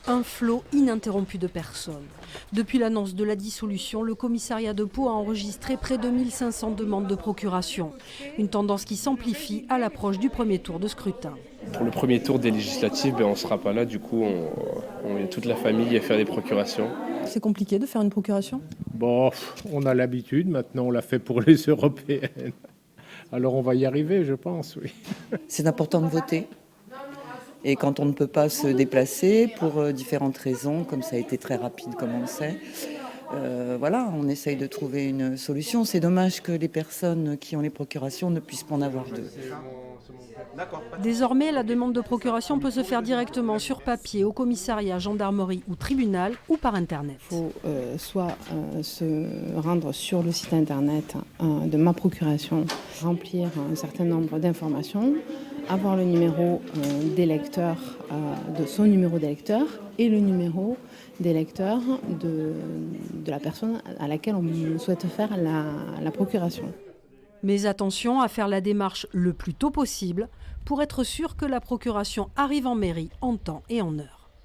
Un flot ininterrompu de personnes. Depuis l'annonce de la dissolution, le commissariat de Pau a enregistré près de 1500 demandes de procuration. Une tendance qui s'amplifie à l'approche du premier tour de scrutin. Pour le premier tour des législatives, on ne sera pas là, du coup on est toute la famille à faire des procurations. C'est compliqué de faire une procuration ? Bon, on a l'habitude, maintenant on l'a fait pour les européennes. Alors on va y arriver, je pense, oui. C'est important de voter. Et quand on ne peut pas se déplacer pour différentes raisons, comme ça a été très rapide, comme on le sait, on essaye de trouver une solution. C'est dommage que les personnes qui ont les procurations ne puissent pas en avoir deux. Désormais, la demande de procuration peut se faire directement sur papier au commissariat, gendarmerie ou tribunal ou par Internet. Il faut soit se rendre sur le site Internet de ma procuration, remplir un certain nombre d'informations, avoir le numéro d'électeur, de son numéro d'électeur et le numéro d'électeur de la personne à laquelle on souhaite faire la procuration. Mais attention à faire la démarche le plus tôt possible pour être sûr que la procuration arrive en mairie en temps et en heure.